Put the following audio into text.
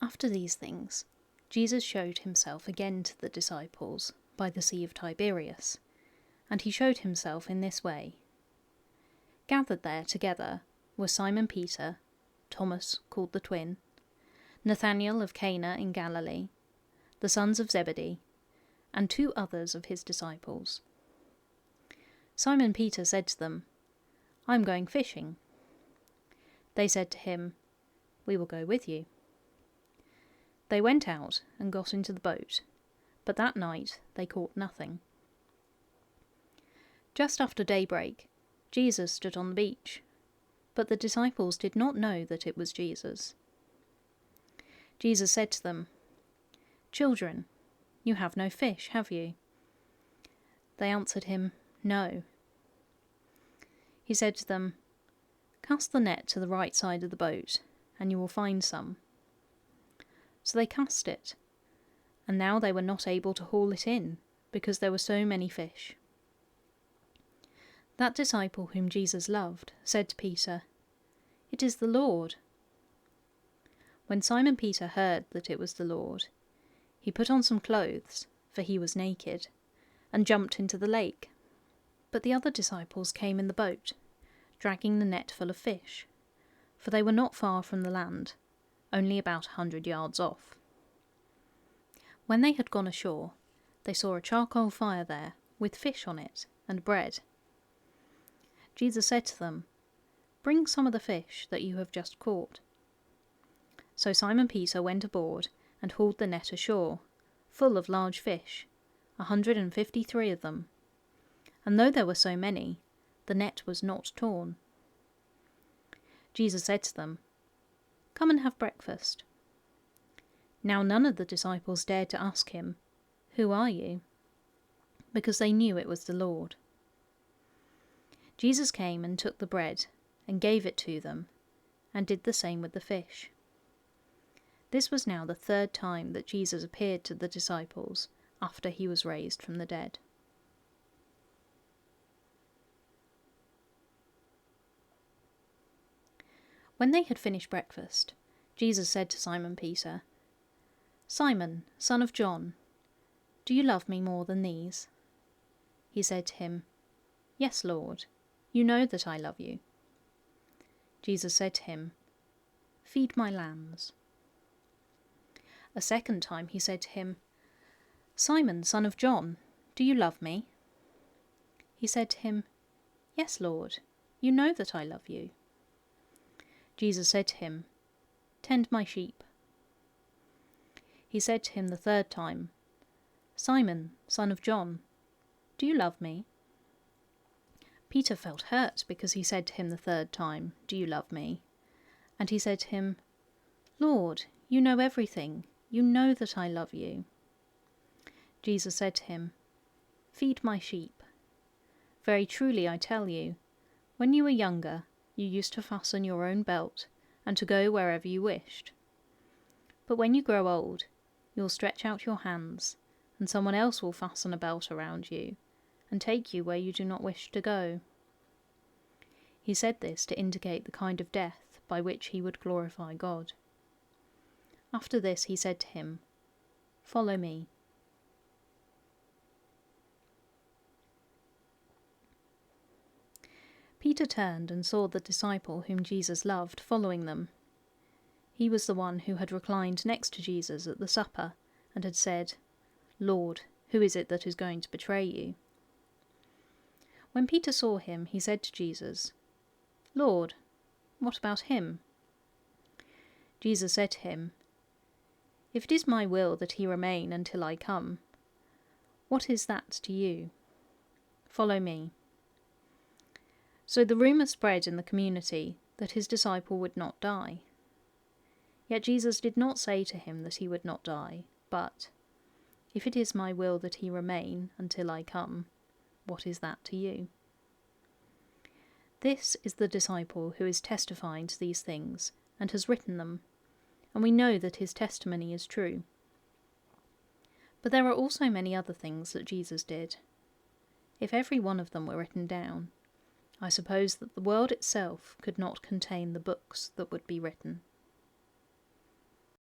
After these things, Jesus showed himself again to the disciples by the Sea of Tiberias, and he showed himself in this way. Gathered there together were Simon Peter, Thomas called the twin, Nathanael of Cana in Galilee, the sons of Zebedee, and 2 others of his disciples. Simon Peter said to them, "I am going fishing." They said to him, "We will go with you." They went out and got into the boat, but that night they caught nothing. Just after daybreak, Jesus stood on the beach, but the disciples did not know that it was Jesus. Jesus said to them, "Children, you have no fish, have you?" They answered him, "No." He said to them, "Cast the net to the right side of the boat, and you will find some." So they cast it, and now they were not able to haul it in, because there were so many fish. That disciple whom Jesus loved said to Peter, "It is the Lord." When Simon Peter heard that it was the Lord, he put on some clothes, for he was naked, and jumped into the lake. But the other disciples came in the boat, dragging the net full of fish, for they were not far from the land, only about 100 yards off. When they had gone ashore, they saw a charcoal fire there, with fish on it, and bread. Jesus said to them, "Bring some of the fish that you have just caught." So Simon Peter went aboard and hauled the net ashore, full of large fish, 153 of them. And though there were so many, the net was not torn. Jesus said to them, "Come and have breakfast." Now none of the disciples dared to ask him, "Who are you?" because they knew it was the Lord. Jesus came and took the bread and gave it to them, and did the same with the fish. This was now the 3rd time that Jesus appeared to the disciples after he was raised from the dead. When they had finished breakfast, Jesus said to Simon Peter, "Simon, son of John, do you love me more than these?" He said to him, "Yes, Lord, you know that I love you." Jesus said to him, "Feed my lambs." A 2nd time he said to him, "Simon, son of John, do you love me?" He said to him, "Yes, Lord, you know that I love you." Jesus said to him, "Tend my sheep." He said to him the 3rd time, "Simon, son of John, do you love me?" Peter felt hurt because he said to him the 3rd time, "Do you love me?" And he said to him, "Lord, you know everything. You know that I love you." Jesus said to him, "Feed my sheep. Very truly I tell you, when you were younger, you used to fasten your own belt and to go wherever you wished. But when you grow old, you will stretch out your hands, and someone else will fasten a belt around you and take you where you do not wish to go." He said this to indicate the kind of death by which he would glorify God. After this he said to him, "Follow me." Peter turned and saw the disciple whom Jesus loved following them. He was the one who had reclined next to Jesus at the supper and had said, "Lord, who is it that is going to betray you?" When Peter saw him, he said to Jesus, "Lord, what about him?" Jesus said to him, "If it is my will that he remain until I come, what is that to you? Follow me." So the rumour spread in the community that his disciple would not die. Yet Jesus did not say to him that he would not die, but, "If it is my will that he remain until I come, what is that to you?" This is the disciple who is testifying to these things and has written them, and we know that his testimony is true. But there are also many other things that Jesus did. If every one of them were written down, I suppose that the world itself could not contain the books that would be written.